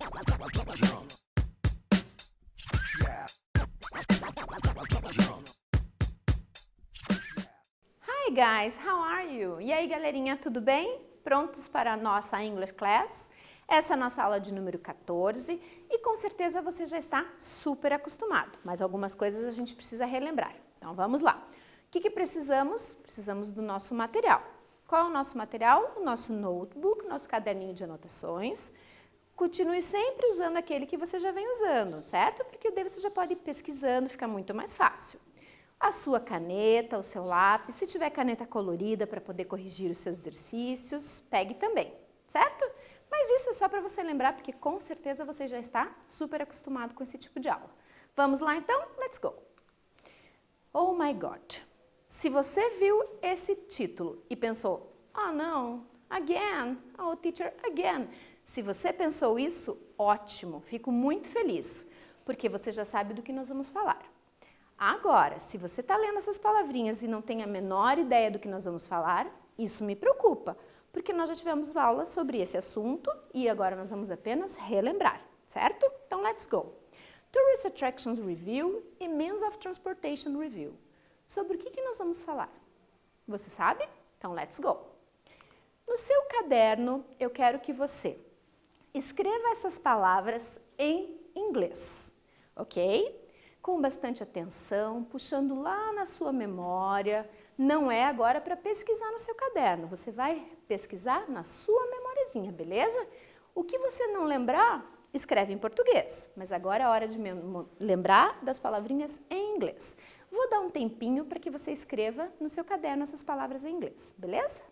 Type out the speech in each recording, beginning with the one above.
Hi guys, how are you? E aí galerinha, tudo bem? Prontos para a nossa English Class? Essa é a nossa aula de número 14 e com certeza você já está super acostumado, mas algumas coisas a gente precisa relembrar. Então vamos lá. O que precisamos? Precisamos do nosso material. Qual é o nosso material? O nosso notebook, nosso caderninho de anotações. Continue sempre usando aquele que você já vem usando, certo? Porque daí você já pode ir pesquisando, fica muito mais fácil. A sua caneta, o seu lápis, se tiver caneta colorida para poder corrigir os seus exercícios, pegue também, certo? Mas isso é só para você lembrar, porque com certeza você já está super acostumado com esse tipo de aula. Vamos lá então? Let's go! Oh my God! Se você viu esse título e pensou, oh não, again, oh teacher, again. Se você pensou isso, ótimo, fico muito feliz, porque você já sabe do que nós vamos falar. Agora, se você está lendo essas palavrinhas e não tem a menor ideia do que nós vamos falar, isso me preocupa, porque nós já tivemos aulas sobre esse assunto e agora nós vamos apenas relembrar, certo? Então, let's go! Tourist Attractions Review e Means of Transportation Review. Sobre o que nós vamos falar? Você sabe? Então, let's go! No seu caderno, eu quero que você escreva essas palavras em inglês, ok? Com bastante atenção, puxando lá na sua memória. Não é agora para pesquisar no seu caderno, você vai pesquisar na sua memoriazinha, beleza? O que você não lembrar, escreve em português, mas agora é a hora de lembrar das palavrinhas em inglês. Vou dar um tempinho para que você escreva no seu caderno essas palavras em inglês, beleza?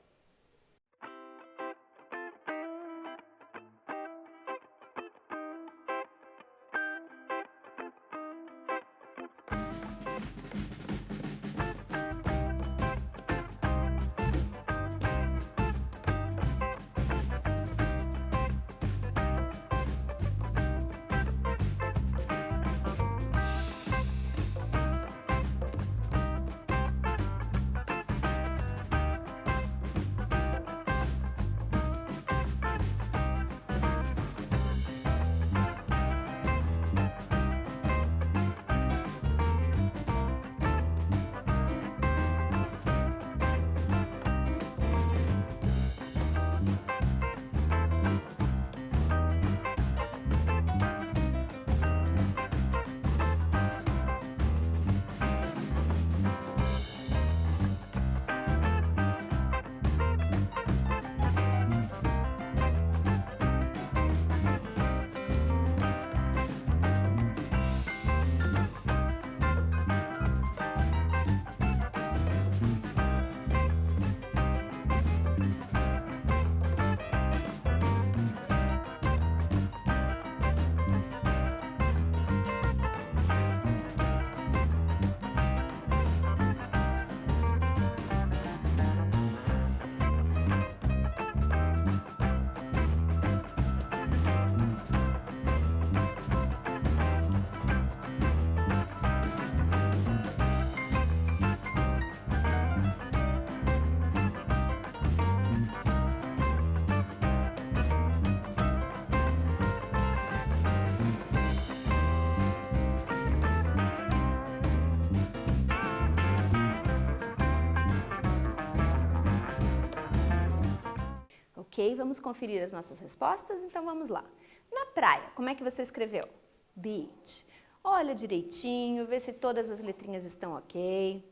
Ok, vamos conferir as nossas respostas? Então vamos lá. Na praia, como é que você escreveu? Beach. Olha direitinho, vê se todas as letrinhas estão ok.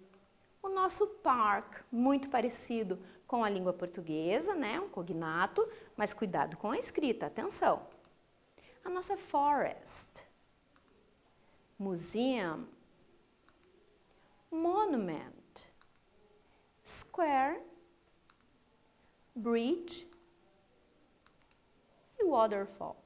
O nosso park, muito parecido com a língua portuguesa, né? Um cognato, mas cuidado com a escrita, atenção. A nossa forest. Museum. Monument. Square. Bridge. Waterfall.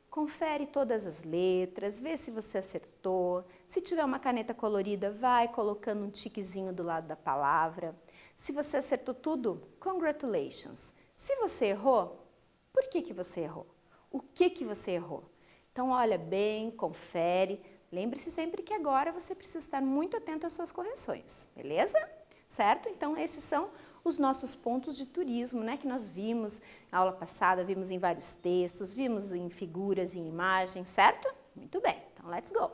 Confere todas as letras, vê se você acertou. Se tiver uma caneta colorida, vai colocando um tiquezinho do lado da palavra. Se você acertou tudo, congratulations. Se você errou, por que você errou? O que você errou? Então, olha bem, confere. Lembre-se sempre que agora você precisa estar muito atento às suas correções, beleza? Certo? Então, esses são os nossos pontos de turismo, né, que nós vimos na aula passada, vimos em vários textos, vimos em figuras e em imagens, certo? Muito bem, então let's go!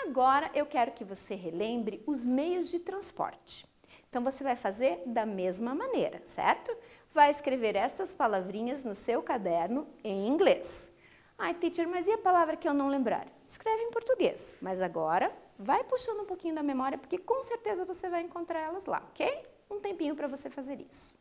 Agora eu quero que você relembre os meios de transporte. Então você vai fazer da mesma maneira, certo? Vai escrever estas palavrinhas no seu caderno em inglês. Ai, teacher, mas e a palavra que eu não lembrar? Escreve em português, mas agora vai puxando um pouquinho da memória, porque com certeza você vai encontrar elas lá, ok? Um tempinho para você fazer isso.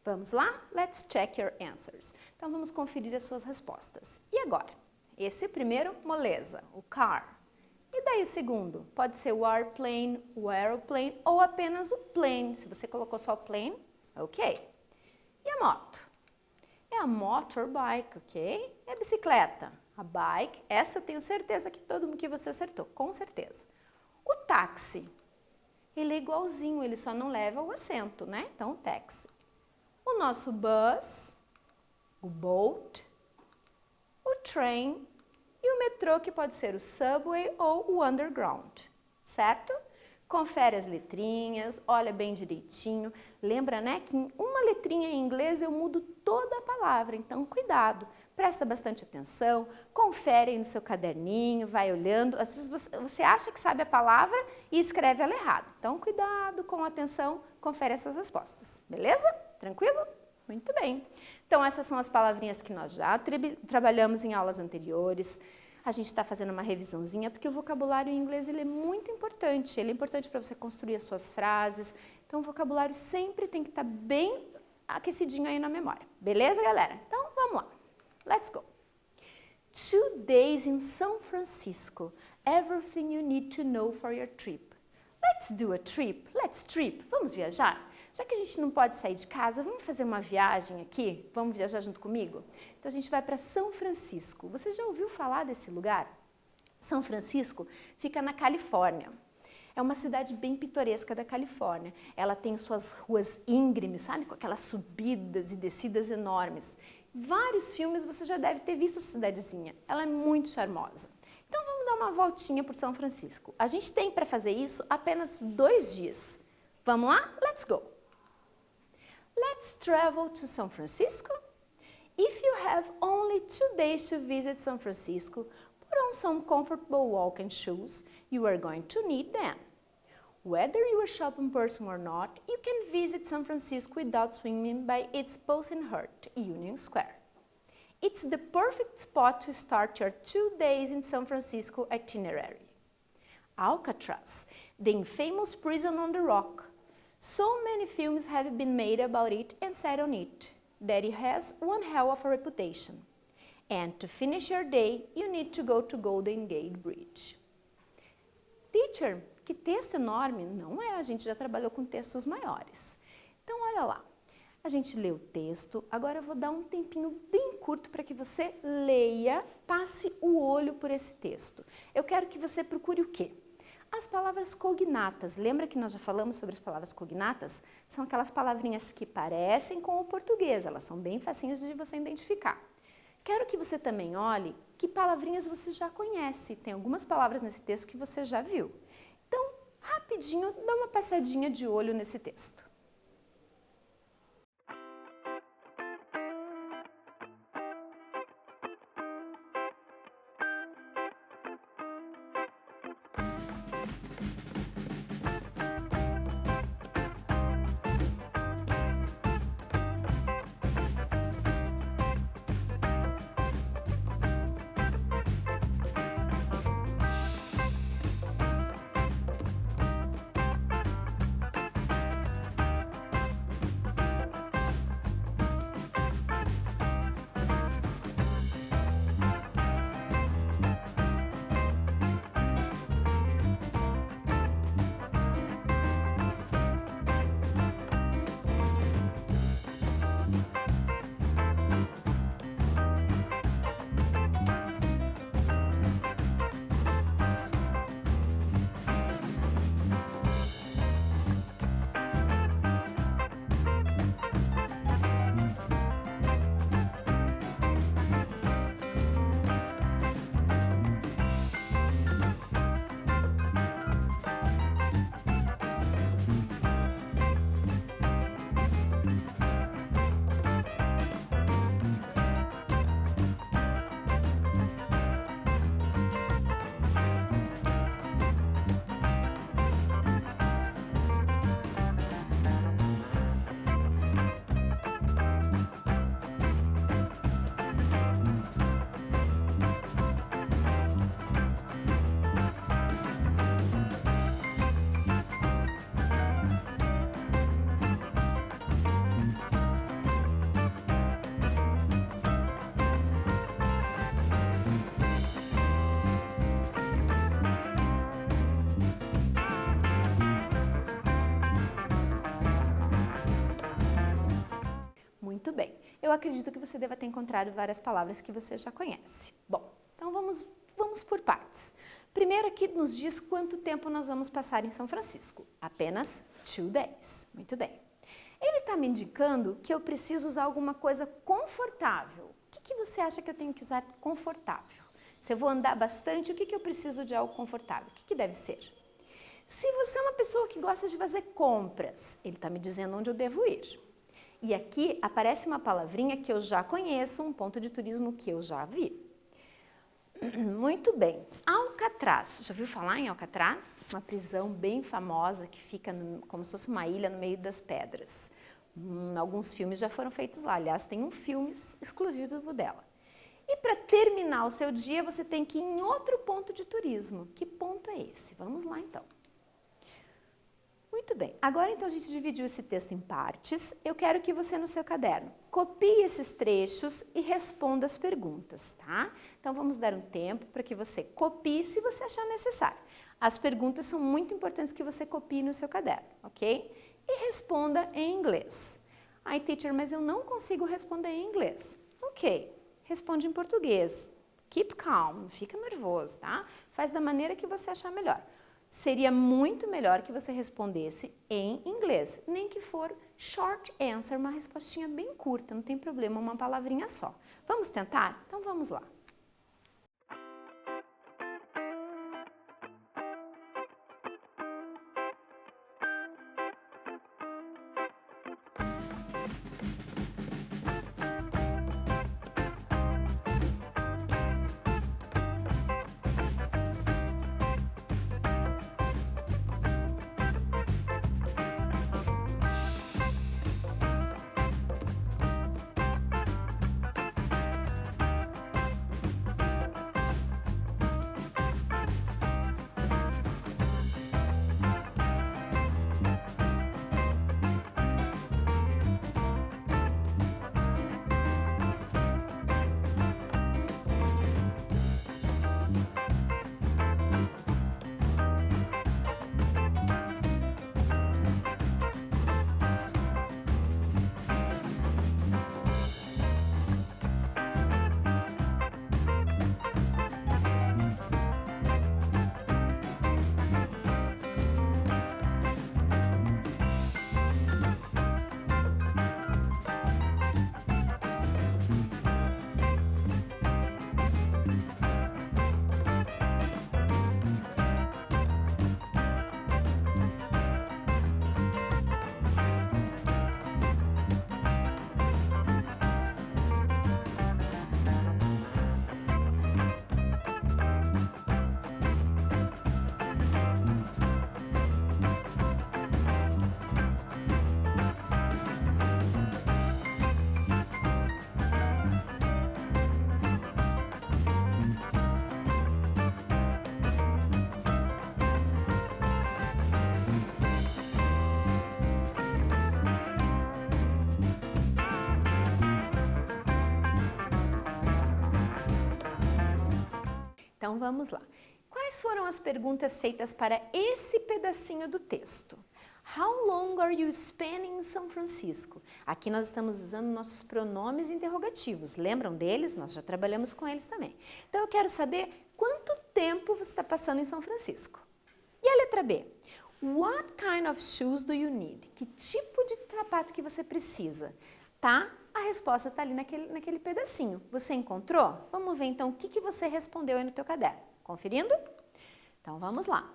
Vamos lá? Let's check your answers. Então vamos conferir as suas respostas. E agora? Esse primeiro, moleza, o car. E daí o segundo? Pode ser o airplane, o aeroplane ou apenas o plane. Se você colocou só o plane, ok. E a moto? É a motorbike, ok? E a bicicleta? A bike, essa eu tenho certeza que todo mundo que você acertou, com certeza. O táxi? Ele é igualzinho, ele só não leva o assento, né? Então, o táxi. O nosso bus, o boat, o train e o metrô, que pode ser o subway ou o underground, certo? Confere as letrinhas, olha bem direitinho. Lembra, né, que em uma letrinha em inglês eu mudo toda a palavra, então cuidado. Presta bastante atenção, confere aí no seu caderninho, vai olhando. Às vezes você acha que sabe a palavra e escreve ela errado. Então, cuidado, com atenção, confere as suas respostas, beleza? Tranquilo? Muito bem. Então, essas são as palavrinhas que nós já trabalhamos em aulas anteriores. A gente está fazendo uma revisãozinha, porque o vocabulário em inglês ele é muito importante. Ele é importante para você construir as suas frases. Então, o vocabulário sempre tem que estar bem aquecidinho aí na memória. Beleza, galera? Então, vamos lá. Let's go. 2 days in São Francisco. Everything you need to know for your trip. Let's do a trip. Let's trip. Vamos viajar? Já que a gente não pode sair de casa, vamos fazer uma viagem aqui? Vamos viajar junto comigo? Então a gente vai para São Francisco. Você já ouviu falar desse lugar? São Francisco fica na Califórnia. É uma cidade bem pitoresca da Califórnia. Ela tem suas ruas íngremes, sabe? Com aquelas subidas e descidas enormes. Vários filmes você já deve ter visto essa cidadezinha. Ela é muito charmosa. Então vamos dar uma voltinha por São Francisco. A gente tem para fazer isso apenas 2 dias. Vamos lá? Let's go! Let's travel to São Francisco. If you have only 2 days to visit São Francisco, put on some comfortable walking shoes. You are going to need them. Whether you are a shopping person or not, you can visit San Francisco without swinging by its Possenhurst Union Square. It's the perfect spot to start your 2 days in San Francisco itinerary. Alcatraz, the infamous prison on the rock. So many films have been made about it and set on it that it has one hell of a reputation. And to finish your day, you need to go to Golden Gate Bridge. Teacher, que texto enorme? Não é, a gente já trabalhou com textos maiores. Então, olha lá. A gente lê o texto, agora eu vou dar um tempinho bem curto para que você leia, passe o olho por esse texto. Eu quero que você procure o quê? As palavras cognatas. Lembra que nós já falamos sobre as palavras cognatas? São aquelas palavrinhas que parecem com o português, elas são bem facinhas de você identificar. Quero que você também olhe que palavrinhas você já conhece. Tem algumas palavras nesse texto que você já viu. Então, rapidinho, dá uma passadinha de olho nesse texto. Muito bem. Eu acredito que você deva ter encontrado várias palavras que você já conhece. Bom, então vamos por partes. Primeiro aqui nos diz quanto tempo nós vamos passar em São Francisco. Apenas 2 days. Muito bem. Ele está me indicando que eu preciso usar alguma coisa confortável. O que você acha que eu tenho que usar confortável? Se eu vou andar bastante, o que eu preciso de algo confortável? O que deve ser? Se você é uma pessoa que gosta de fazer compras, ele está me dizendo onde eu devo ir. E aqui aparece uma palavrinha que eu já conheço, um ponto de turismo que eu já vi. Muito bem. Alcatraz. Já ouviu falar em Alcatraz? Uma prisão bem famosa que fica como se fosse uma ilha no meio das pedras. Alguns filmes já foram feitos lá. Aliás, tem um filme exclusivo dela. E para terminar o seu dia, você tem que ir em outro ponto de turismo. Que ponto é esse? Vamos lá, então. Muito bem, agora então a gente dividiu esse texto em partes. Eu quero que você no seu caderno copie esses trechos e responda as perguntas, tá? Então vamos dar um tempo para que você copie se você achar necessário. As perguntas são muito importantes que você copie no seu caderno, ok? E responda em inglês. Ai, teacher, mas eu não consigo responder em inglês. Ok, responde em português. Keep calm, não fica nervoso, tá? Faz da maneira que você achar melhor. Seria muito melhor que você respondesse em inglês, nem que for short answer, uma respostinha bem curta, não tem problema, uma palavrinha só. Vamos tentar? Então vamos lá. Então vamos lá. Quais foram as perguntas feitas para esse pedacinho do texto? How long are you spending in São Francisco? Aqui nós estamos usando nossos pronomes interrogativos. Lembram deles? Nós já trabalhamos com eles também. Então eu quero saber quanto tempo você está passando em São Francisco. E a letra B? What kind of shoes do you need? Que tipo de sapato que você precisa? Tá? A resposta está ali naquele pedacinho. Você encontrou? Vamos ver então o que você respondeu aí no teu caderno. Conferindo? Então vamos lá.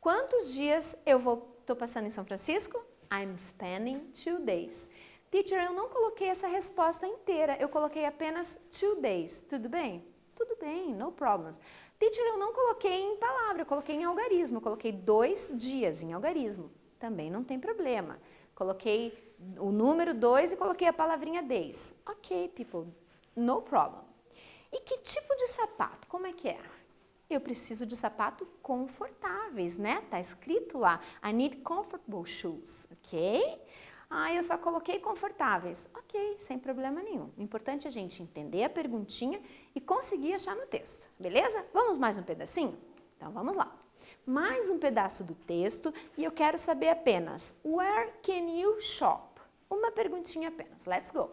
Quantos dias estou passando em São Francisco? I'm spending 2 days. Teacher, eu não coloquei essa resposta inteira, eu coloquei apenas 2 days. Tudo bem? Tudo bem, no problems. Teacher, eu não coloquei em palavra, eu coloquei em algarismo, eu coloquei 2 dias em algarismo. Também não tem problema. Coloquei o número 2 e coloquei a palavrinha days. Ok, people, no problem. E que tipo de sapato? Como é que é? Eu preciso de sapato confortáveis, né? Tá escrito lá, I need comfortable shoes, ok? Ah, eu só coloquei confortáveis. Ok, sem problema nenhum. O importante é a gente entender a perguntinha e conseguir achar no texto, beleza? Vamos mais um pedacinho? Então vamos lá. Mais um pedaço do texto e eu quero saber apenas, where can you shop? Uma perguntinha apenas, let's go!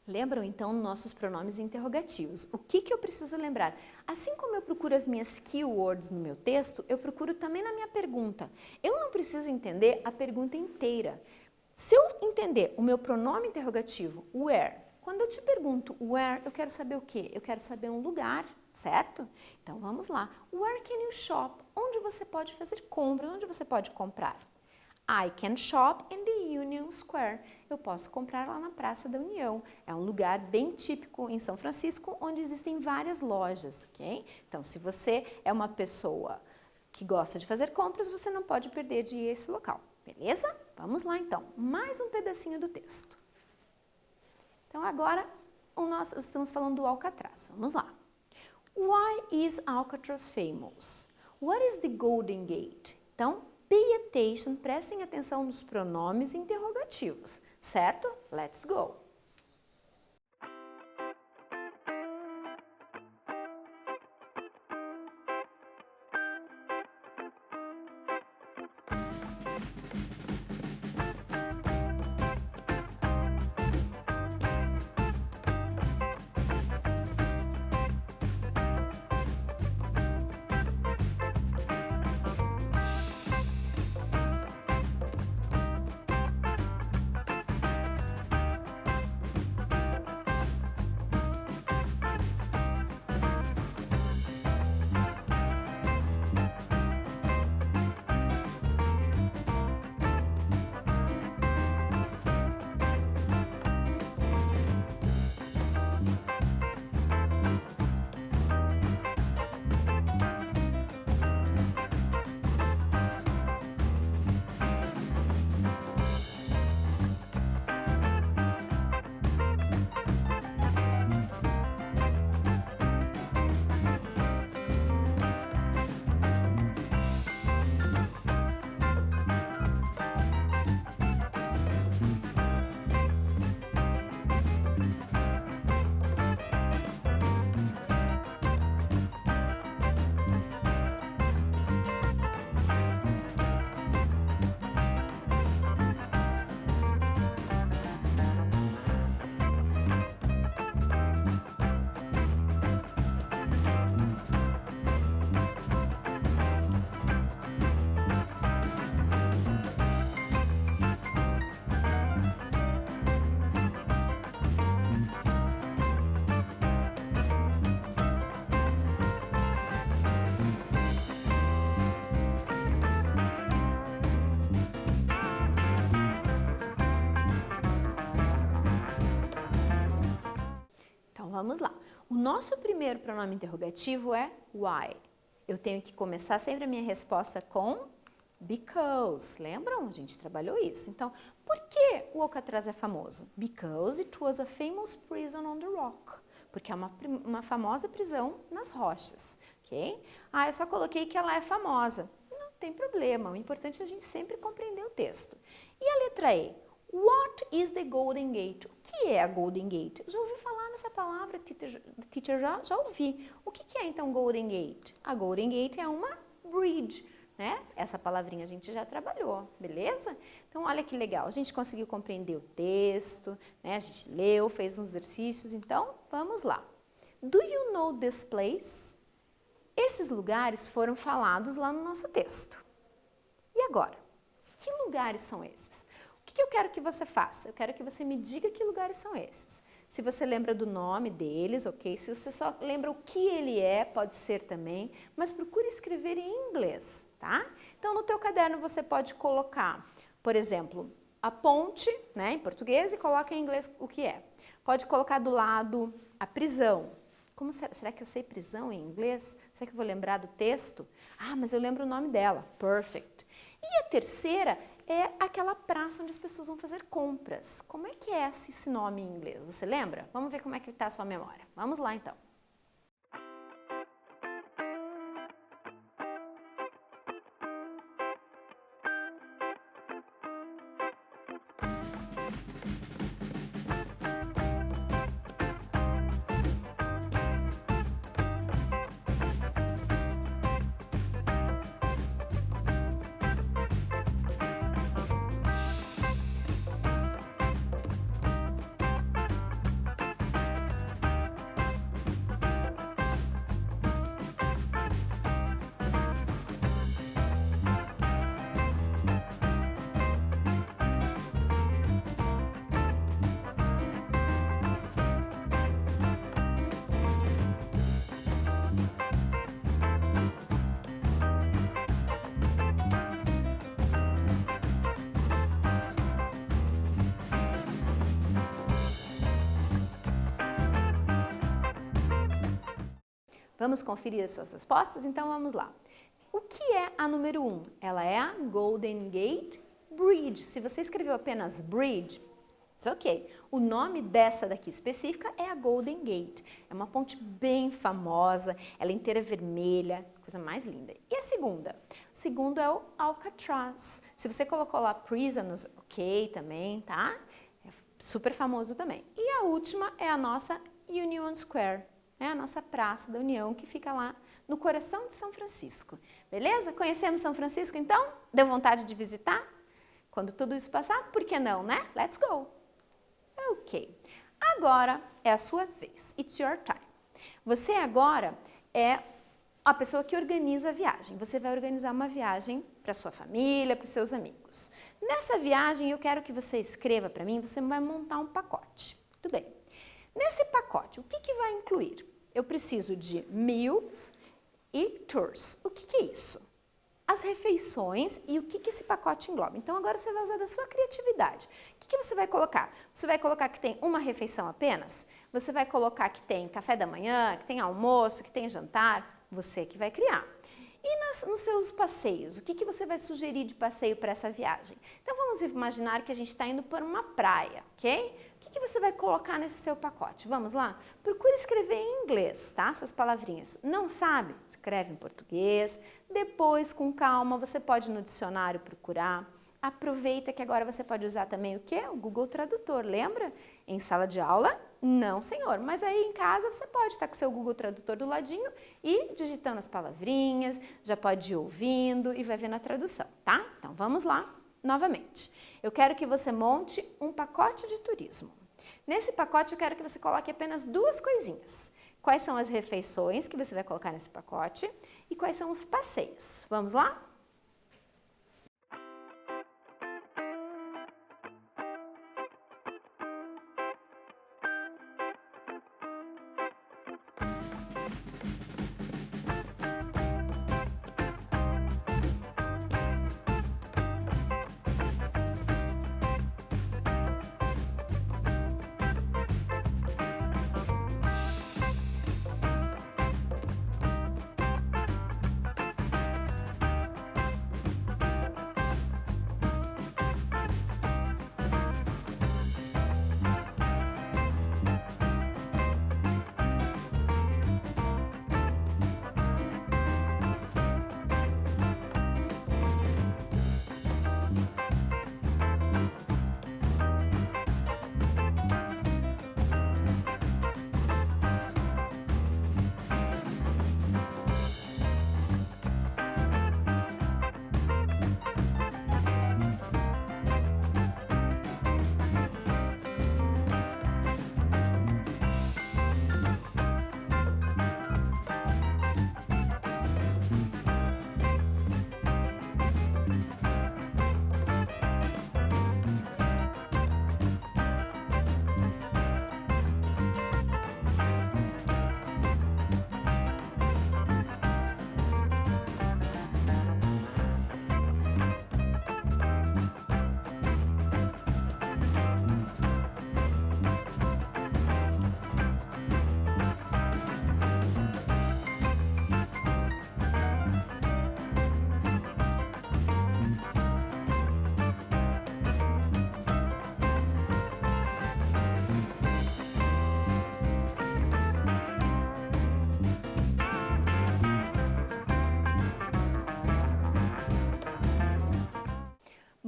Lembram então nossos pronomes interrogativos? O que eu preciso lembrar? Assim como eu procuro as minhas keywords no meu texto, eu procuro também na minha pergunta. Eu não preciso entender a pergunta inteira. Se eu entender o meu pronome interrogativo, where, quando eu te pergunto where, eu quero saber o quê? Eu quero saber um lugar, certo? Então vamos lá. Where can you shop? Onde você pode fazer compras? Onde você pode comprar? I can shop in the Union Square. Eu posso comprar lá na Praça da União. É um lugar bem típico em São Francisco, onde existem várias lojas, ok? Então, se você é uma pessoa que gosta de fazer compras, você não pode perder de ir a esse local, beleza? Vamos lá, então. Mais um pedacinho do texto. Então, agora, nós estamos falando do Alcatraz. Vamos lá. Why is Alcatraz famous? What is the Golden Gate? Então, pay attention, prestem atenção nos pronomes interrogativos, certo? Let's go! Então, vamos lá. O nosso primeiro pronome interrogativo é why. Eu tenho que começar sempre a minha resposta com because. Lembram? A gente trabalhou isso. Então, por que o Alcatraz é famoso? Because it was a famous prison on the rock. Porque é uma famosa prisão nas rochas. Ok? Ah, eu só coloquei que ela é famosa. Não tem problema. O importante é a gente sempre compreender o texto. E a letra E? What is the Golden Gate? O que é a Golden Gate? Eu já ouvi falar nessa palavra, teacher, já ouvi. O que é então Golden Gate? A Golden Gate é uma bridge, né? Essa palavrinha a gente já trabalhou, beleza? Então olha que legal, a gente conseguiu compreender o texto, né? A gente leu, fez uns exercícios, então vamos lá. Do you know this place? Esses lugares foram falados lá no nosso texto. E agora? Que lugares são esses? O que eu quero que você faça? Eu quero que você me diga que lugares são esses. Se você lembra do nome deles, ok? Se você só lembra o que ele é, pode ser também, mas procure escrever em inglês, tá? Então, no teu caderno você pode colocar, por exemplo, a ponte, né, em português, e coloca em inglês o que é. Pode colocar do lado a prisão. Como será que eu sei prisão em inglês? Será que eu vou lembrar do texto? Ah, mas eu lembro o nome dela. Perfect. E a terceira é aquela praça onde as pessoas vão fazer compras. Como é que é esse nome em inglês? Você lembra? Vamos ver como é que está a sua memória. Vamos lá, então. Vamos conferir as suas respostas? Então vamos lá. O que é a número 1? Ela é a Golden Gate Bridge. Se você escreveu apenas Bridge, it's ok. O nome dessa daqui específica é a Golden Gate. É uma ponte bem famosa, ela é inteira vermelha, coisa mais linda. E a segunda? O segundo é o Alcatraz. Se você colocou lá Prisoners, ok também, tá? É super famoso também. E a última é a nossa Union Square. É a nossa Praça da União, que fica lá no coração de São Francisco. Beleza? Conhecemos São Francisco, então? Deu vontade de visitar? Quando tudo isso passar, por que não, né? Let's go! Ok. Agora é a sua vez. It's your time. Você agora é a pessoa que organiza a viagem. Você vai organizar uma viagem para sua família, para os seus amigos. Nessa viagem, eu quero que você escreva para mim, você vai montar um pacote. Tudo bem. Nesse pacote, o que vai incluir? Eu preciso de meals e tours. O que é isso? As refeições e o que esse pacote engloba. Então, agora você vai usar da sua criatividade. O que você vai colocar? Você vai colocar que tem uma refeição apenas? Você vai colocar que tem café da manhã, que tem almoço, que tem jantar? Você que vai criar. E nos seus passeios, o que você vai sugerir de passeio para essa viagem? Então, vamos imaginar que a gente está indo para uma praia, ok? O que você vai colocar nesse seu pacote? Vamos lá? Procure escrever em inglês, tá? Essas palavrinhas. Não sabe? Escreve em português. Depois, com calma, você pode no dicionário procurar. Aproveita que agora você pode usar também o quê? O Google Tradutor, lembra? Em sala de aula? Não, senhor. Mas aí em casa você pode estar com o seu Google Tradutor do ladinho e digitando as palavrinhas, já pode ir ouvindo e vai vendo a tradução, tá? Então vamos lá novamente. Eu quero que você monte um pacote de turismo. Nesse pacote eu quero que você coloque apenas duas coisinhas. Quais são as refeições que você vai colocar nesse pacote e quais são os passeios. Vamos lá?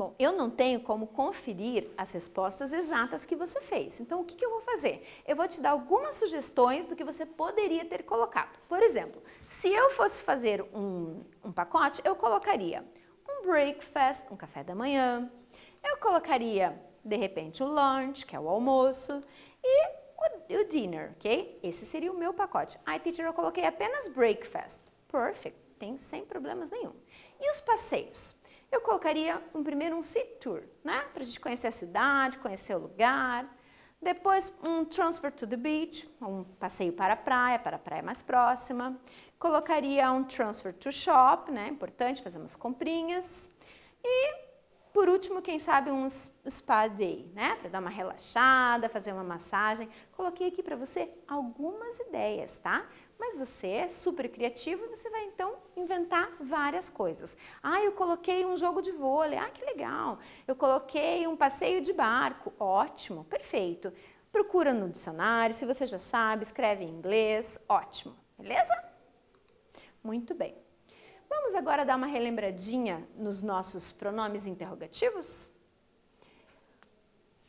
Bom, eu não tenho como conferir as respostas exatas que você fez. Então, o que eu vou fazer? Eu vou te dar algumas sugestões do que você poderia ter colocado. Por exemplo, se eu fosse fazer um pacote, eu colocaria um breakfast, um café da manhã. Eu colocaria, de repente, o lunch, que é o almoço, e o dinner, ok? Esse seria o meu pacote. Ai, teacher, eu coloquei apenas breakfast. Perfect, tem sem problemas nenhum. E os passeios? Eu colocaria primeiro um city tour, né? Para a gente conhecer a cidade, conhecer o lugar. Depois um transfer to the beach, um passeio para a praia mais próxima. Colocaria um transfer to shop, né? Importante fazer umas comprinhas. E por último, quem sabe um spa day, né? Para dar uma relaxada, fazer uma massagem. Coloquei aqui para você algumas ideias, tá? Mas você é super criativo e você vai então inventar várias coisas. Ah, eu coloquei um jogo de vôlei. Ah, que legal. Eu coloquei um passeio de barco. Ótimo, perfeito. Procura no dicionário, se você já sabe, escreve em inglês. Ótimo, beleza? Muito bem. Vamos agora dar uma relembradinha nos nossos pronomes interrogativos?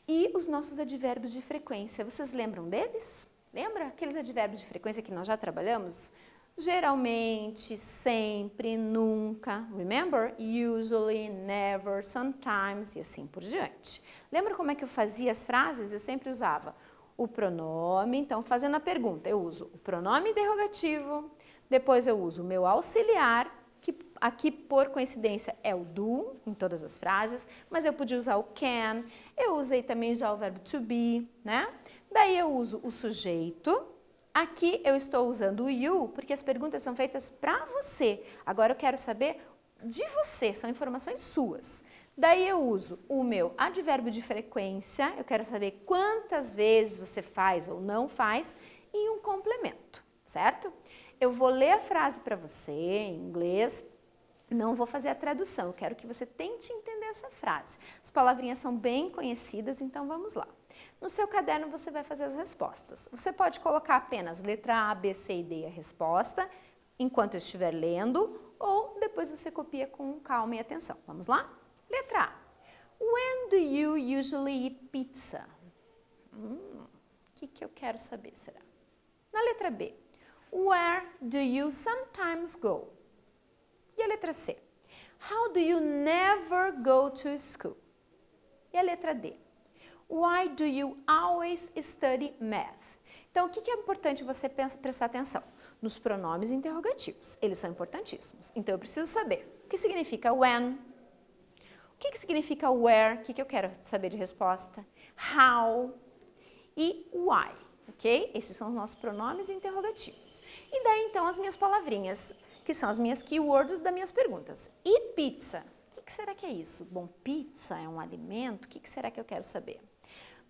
E os nossos advérbios de frequência. Vocês lembram deles? Lembra aqueles advérbios de frequência que nós já trabalhamos? Geralmente, sempre, nunca. Remember? Usually, never, sometimes e assim por diante. Lembra como é que eu fazia as frases? Eu sempre usava o pronome. Então, fazendo a pergunta, eu uso o pronome interrogativo, depois eu uso o meu auxiliar, que aqui por coincidência é o do em todas as frases, mas eu podia usar o can, eu usei também já o verbo to be, né? Daí eu uso o sujeito, aqui eu estou usando o you, porque as perguntas são feitas para você. Agora eu quero saber de você, são informações suas. Daí eu uso o meu advérbio de frequência, eu quero saber quantas vezes você faz ou não faz, e um complemento, certo? Eu vou ler a frase para você em inglês, não vou fazer a tradução, eu quero que você tente entender essa frase. As palavrinhas são bem conhecidas, então vamos lá. No seu caderno você vai fazer as respostas. Você pode colocar apenas letra A, B, C e D a resposta, enquanto eu estiver lendo, ou depois você copia com calma e atenção. Vamos lá? Letra A. When do you usually eat pizza? O que eu quero saber, será? Na letra B. Where do you sometimes go? E a letra C? How do you never go to school? E a letra D? Why do you always study math? Então, o que é importante você prestar atenção? Nos pronomes interrogativos. Eles são importantíssimos. Então, eu preciso saber o que significa when, o que significa where, o que eu quero saber de resposta, how e why, ok? Esses são os nossos pronomes interrogativos. E daí, então, as minhas palavrinhas, que são as minhas keywords das minhas perguntas. E pizza? O que será que é isso? Bom, pizza é um alimento? O que será que eu quero saber?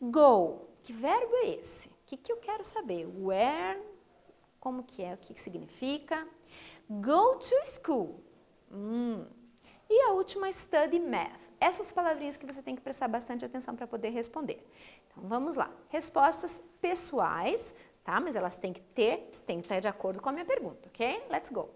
Go, que verbo é esse? O que eu quero saber? Where, como que é, o que significa? Go to school. E a última, study math. Essas palavrinhas que você tem que prestar bastante atenção para poder responder. Então, vamos lá. Respostas pessoais, tá? Mas elas têm que estar de acordo com a minha pergunta, ok? Let's go.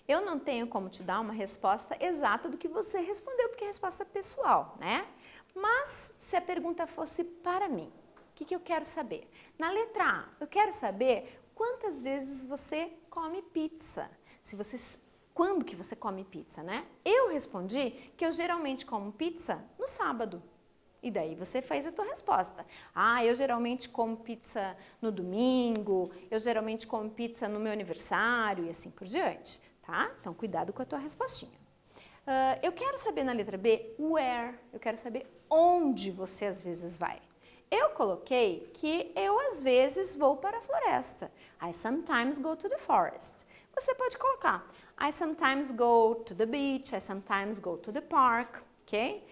Eu não tenho como te dar uma resposta exata do que você respondeu, porque a resposta é pessoal, né? Mas se a pergunta fosse para mim, o que eu quero saber? Na letra A, eu quero saber quantas vezes você come pizza. Quando que você come pizza, né? Eu respondi que eu geralmente como pizza no sábado. E daí você faz a tua resposta. Ah, eu geralmente como pizza no domingo, eu geralmente como pizza no meu aniversário e assim por diante, tá? Então, cuidado com a tua respostinha. Eu quero saber na letra B, where, eu quero saber onde você às vezes vai. Eu coloquei que eu às vezes vou para a floresta. I sometimes go to the forest. Você pode colocar, I sometimes go to the beach, I sometimes go to the park, ok?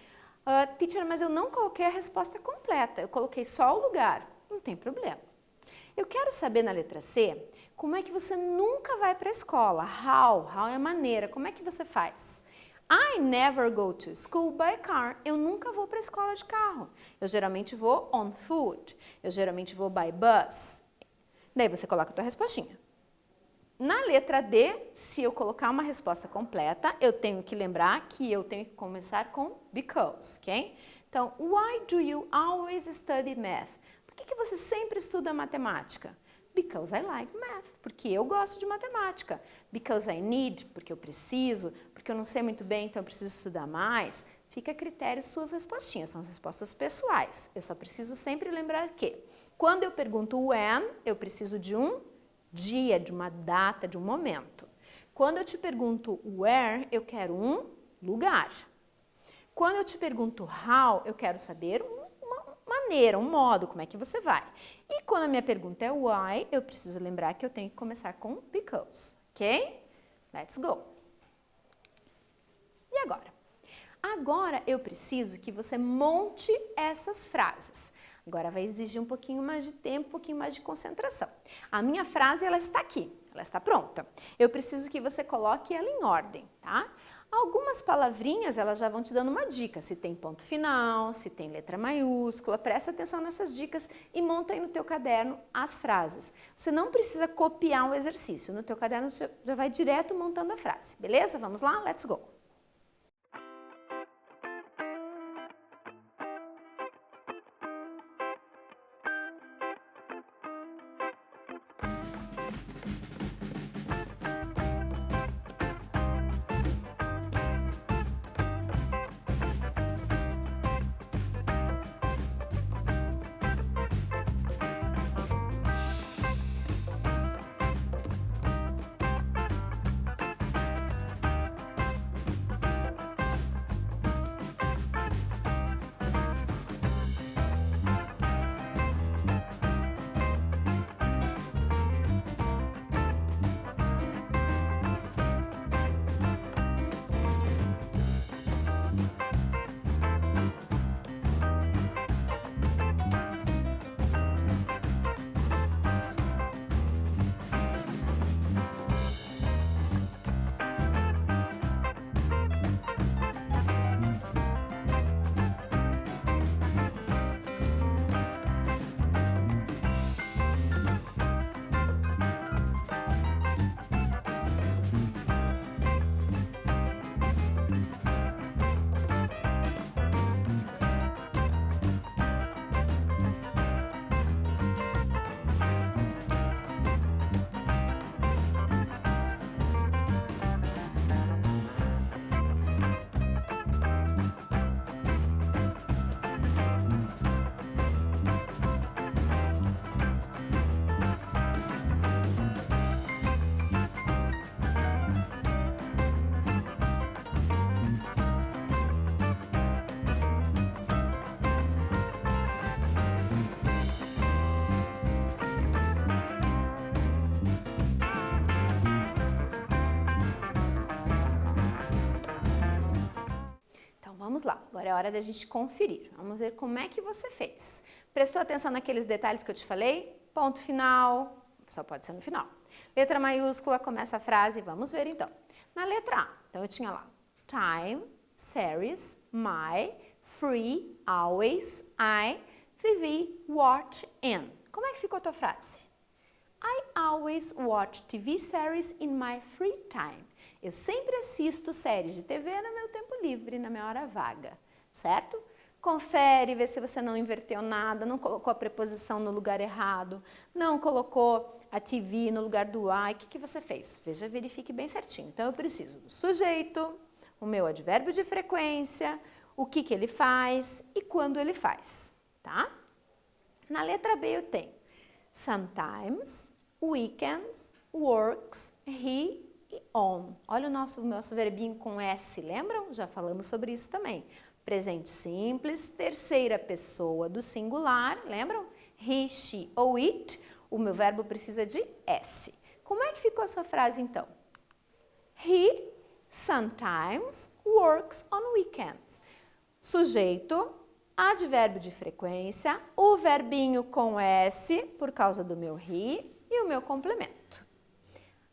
Teacher, mas eu não coloquei a resposta completa, eu coloquei só o lugar. Não tem problema. Eu quero saber na letra C, como é que você nunca vai para a escola? How é a maneira, como é que você faz? I never go to school by car. Eu nunca vou para a escola de carro. Eu geralmente vou on foot. Eu geralmente vou by bus. Daí você coloca a tua respostinha. Na letra D, se eu colocar uma resposta completa, eu tenho que lembrar que eu tenho que começar com because, ok? Então, why do you always study math? Por que você sempre estuda matemática? Because I like math, porque eu gosto de matemática. Because I need, porque eu preciso, porque eu não sei muito bem, então eu preciso estudar mais. Fica a critério suas respostinhas, são as respostas pessoais. Eu só preciso sempre lembrar que, quando eu pergunto when, eu preciso de um dia, de uma data, de um momento. Quando eu te pergunto where, eu quero um lugar. Quando eu te pergunto how, eu quero saber uma maneira, um modo, como é que você vai. E quando a minha pergunta é why, eu preciso lembrar que eu tenho que começar com because, ok? Let's go. E agora? Agora eu preciso que você monte essas frases. Agora vai exigir um pouquinho mais de tempo, um pouquinho mais de concentração. A minha frase, ela está aqui, ela está pronta. Eu preciso que você coloque ela em ordem, tá? Algumas palavrinhas, elas já vão te dando uma dica, se tem ponto final, se tem letra maiúscula, presta atenção nessas dicas e monta aí no teu caderno as frases. Você não precisa copiar o exercício, no teu caderno você já vai direto montando a frase, beleza? Vamos lá? Let's go! Vamos lá, agora é hora da gente conferir. Vamos ver como é que você fez. Prestou atenção naqueles detalhes que eu te falei? Ponto final, só pode ser no final. Letra maiúscula, começa a frase, vamos ver então. Na letra A, então eu tinha lá time, series, my, free, always, I, TV, watch, and. Como é que ficou a tua frase? I always watch TV series in my free time. Eu sempre assisto séries de TV no meu tempo livre, na minha hora vaga, certo? Confere, vê se você não inverteu nada, não colocou a preposição no lugar errado, não colocou a TV no lugar do I. O que você fez? Veja, verifique bem certinho. Então, eu preciso do sujeito, o meu advérbio de frequência, o que ele faz e quando ele faz, tá? Na letra B eu tenho sometimes, weekends, works, he e on. Olha o nosso verbinho com S, lembram? Já falamos sobre isso também. Presente simples, terceira pessoa do singular, lembram? He, she ou it. O meu verbo precisa de S. Como é que ficou a sua frase então? He sometimes works on weekends. Sujeito, advérbio de frequência, o verbinho com S por causa do meu he e o meu complemento.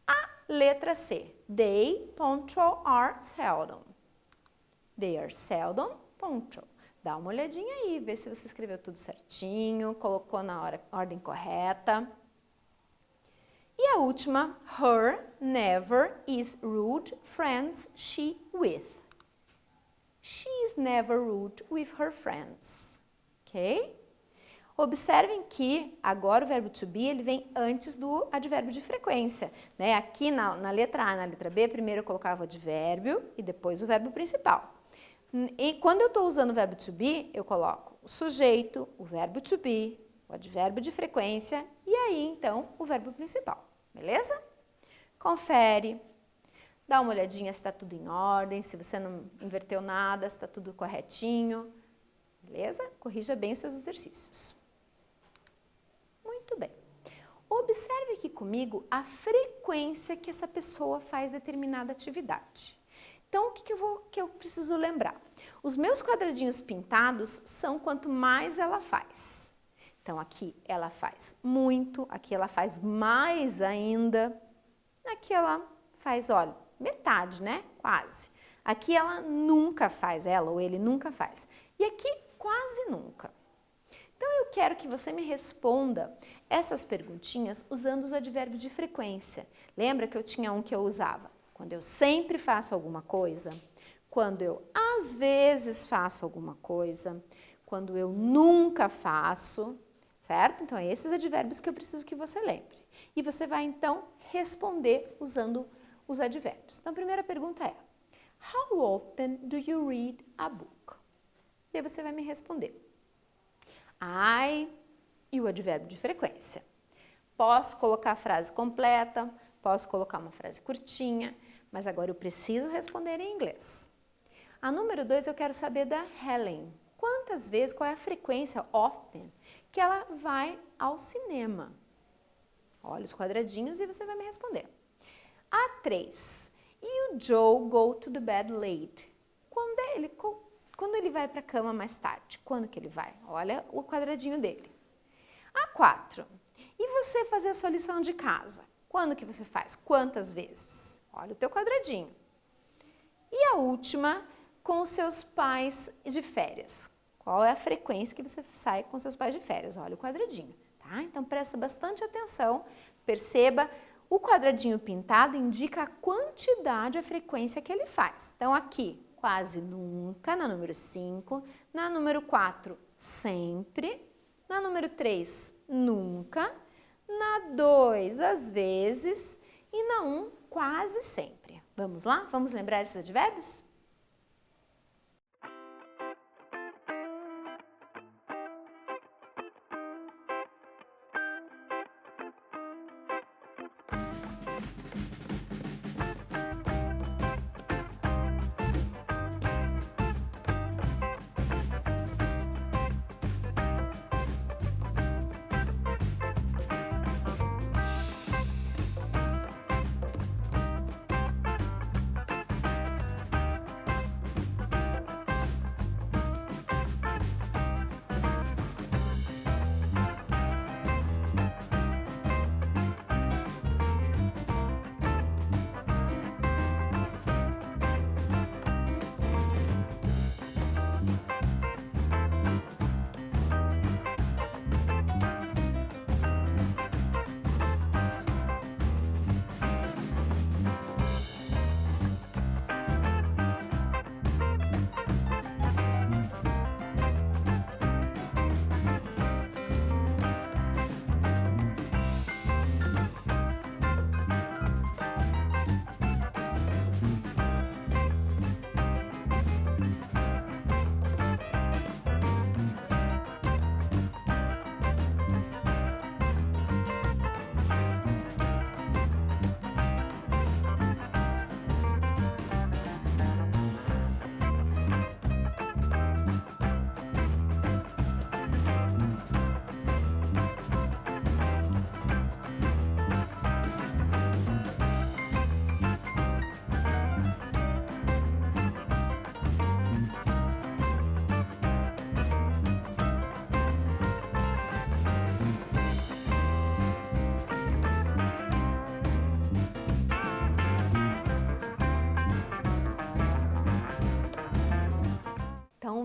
A letra C. They punctual are seldom. They are seldom punctual. Dá uma olhadinha aí, vê se você escreveu tudo certinho, colocou na ordem correta. E a última, her never is rude friends she with. She is never rude with her friends. Ok? Observem que agora o verbo to be ele vem antes do advérbio de frequência. Né? Aqui na letra A e na letra B, primeiro eu colocava o advérbio e depois o verbo principal. E quando eu estou usando o verbo to be, eu coloco o sujeito, o verbo to be, o advérbio de frequência e aí, então, o verbo principal. Beleza? Confere, dá uma olhadinha se está tudo em ordem, se você não inverteu nada, se está tudo corretinho. Beleza? Corrija bem os seus exercícios. Muito bem. Observe aqui comigo a frequência que essa pessoa faz determinada atividade. Então, o que eu preciso lembrar? Os meus quadradinhos pintados são quanto mais ela faz. Então, aqui ela faz muito, aqui ela faz mais ainda, aqui ela faz, olha, metade, né? Quase. Aqui ela nunca faz, ela ou ele nunca faz. E aqui quase nunca. Então, eu quero que você me responda essas perguntinhas usando os advérbios de frequência. Lembra que eu tinha um que eu usava? Quando eu sempre faço alguma coisa, quando eu às vezes faço alguma coisa, quando eu nunca faço, certo? Então, é esses advérbios que eu preciso que você lembre. E você vai, então, responder usando os advérbios. Então, a primeira pergunta é, how often do you read a book? E aí você vai me responder. I e o advérbio de frequência. Posso colocar a frase completa, posso colocar uma frase curtinha, mas agora eu preciso responder em inglês. A número 2 eu quero saber da Helen. Quantas vezes, qual é a frequência, often, que ela vai ao cinema? Olha os quadradinhos e você vai me responder. A 3. E o Joe go to the bed late? Quando ele vai para a cama mais tarde? Quando que ele vai? Olha o quadradinho dele. A 4. E você fazer a sua lição de casa? Quando que você faz? Quantas vezes? Olha o teu quadradinho. E a última, com os seus pais de férias. Qual é a frequência que você sai com seus pais de férias? Olha o quadradinho, tá? Então, presta bastante atenção. Perceba, o quadradinho pintado indica a quantidade, a frequência que ele faz. Então, aqui, quase nunca, na número 5. Na número 4, sempre. Na número 3, nunca. Na 2, às vezes. E na 1, quase sempre. Vamos lá? Vamos lembrar esses advérbios?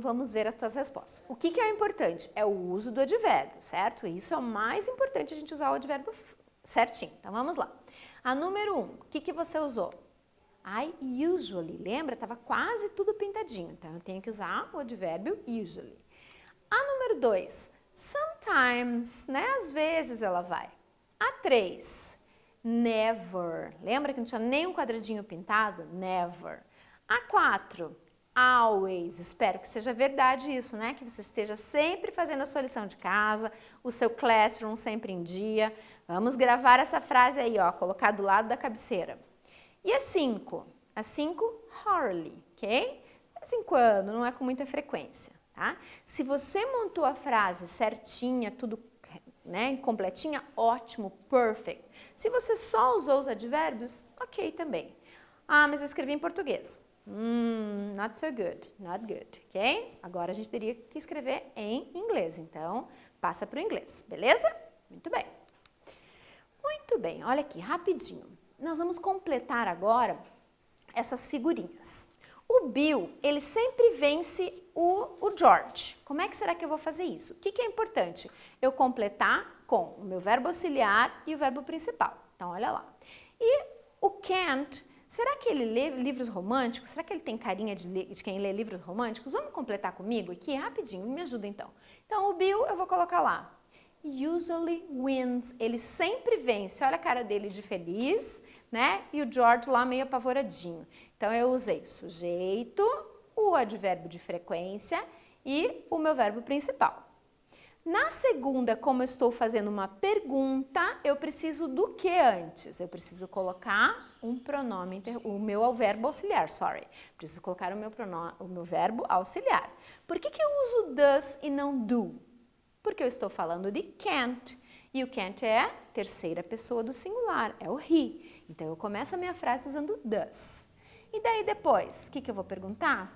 Então, vamos ver as tuas respostas. O que é importante? É o uso do advérbio, certo? Isso é o mais importante, a gente usar o advérbio certinho. Então, vamos lá. A número 1, o que você usou? I usually. Lembra? Estava quase tudo pintadinho. Então, eu tenho que usar o advérbio usually. A número 2, sometimes, né? Às vezes ela vai. A 3, never. Lembra que não tinha nem um quadradinho pintado? Never. A 4, always. Espero que seja verdade isso, né? Que você esteja sempre fazendo a sua lição de casa, o seu classroom sempre em dia. Vamos gravar essa frase aí, ó, colocar do lado da cabeceira. E a 5? A 5, rarely, ok? De vez em quando, não é com muita frequência, tá? Se você montou a frase certinha, tudo, né, completinha, ótimo, perfect. Se você só usou os advérbios, ok também. Ah, mas eu escrevi em português. Not so good, not good, ok? Agora a gente teria que escrever em inglês, então passa para o inglês, beleza? Muito bem. Muito bem, olha aqui, rapidinho. Nós vamos completar agora essas figurinhas. O Bill, ele sempre vence o George. Como é que será que eu vou fazer isso? O que é importante? Eu completar com o meu verbo auxiliar e o verbo principal. Então, olha lá. E o can't, será que ele lê livros românticos? Será que ele tem carinha de quem lê livros românticos? Vamos completar comigo aqui rapidinho, me ajuda então. Então, o Bill eu vou colocar lá. Usually wins, ele sempre vence. Olha a cara dele de feliz, né? E o George lá meio apavoradinho. Então, eu usei sujeito, o advérbio de frequência e o meu verbo principal. Na segunda, como eu estou fazendo uma pergunta, eu preciso do que antes? Eu preciso colocar um pronome, o meu verbo auxiliar, sorry. Preciso colocar o meu verbo auxiliar. Por que eu uso does e não do? Porque eu estou falando de can't. E o can't é a terceira pessoa do singular, é o he. Então, eu começo a minha frase usando does. E daí depois, o que eu vou perguntar?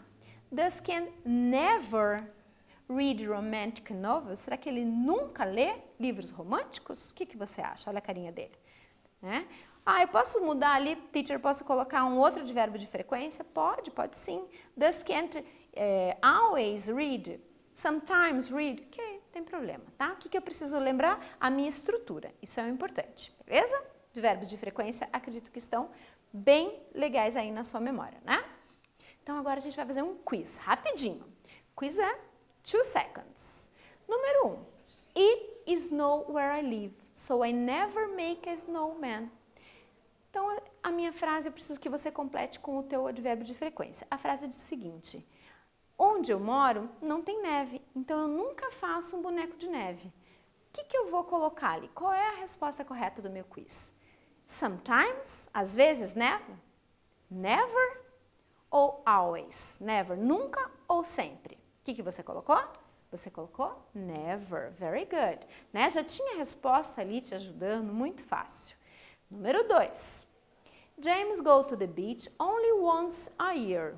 Does Ken never read romantic novels? Será que ele nunca lê livros românticos? O que você acha? Olha a carinha dele. Né? Ah, eu posso mudar ali, teacher, posso colocar um outro advérbio de frequência? Pode sim. Does Kent always read? Sometimes read? Ok, não tem problema, tá? O que eu preciso lembrar? A minha estrutura. Isso é o importante, beleza? Advérbios de frequência, acredito que estão bem legais aí na sua memória, né? Então, agora a gente vai fazer um quiz, rapidinho. Quiz é 2 seconds. Número 1. It snows where I live, so I never make a snowman. Então, a minha frase eu preciso que você complete com o teu advérbio de frequência. A frase diz o seguinte: onde eu moro não tem neve, então eu nunca faço um boneco de neve. O que eu vou colocar ali? Qual é a resposta correta do meu quiz? Sometimes, às vezes, né? Never ou always? Never, nunca ou sempre? O que você colocou? Você colocou never. Very good. Né? Já tinha a resposta ali te ajudando, muito fácil. Número 2. James goes to the beach only once a year.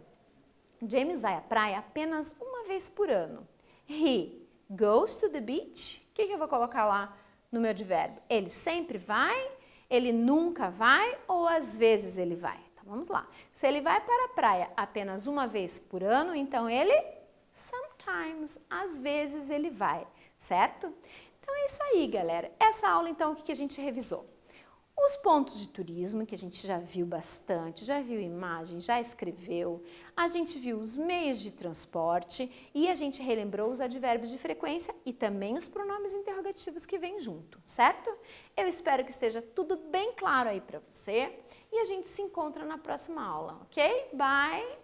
James vai à praia apenas uma vez por ano. He goes to the beach. O que eu vou colocar lá no meu advérbio? Ele sempre vai, ele nunca vai ou às vezes ele vai? Então vamos lá. Se ele vai para a praia apenas uma vez por ano, então ele sometimes, às vezes ele vai, certo? Então é isso aí, galera. Essa aula então o que a gente revisou? Os pontos de turismo, que a gente já viu bastante, já viu imagem, já escreveu, a gente viu os meios de transporte e a gente relembrou os advérbios de frequência e também os pronomes interrogativos que vêm junto, certo? Eu espero que esteja tudo bem claro aí para você e a gente se encontra na próxima aula, ok? Bye!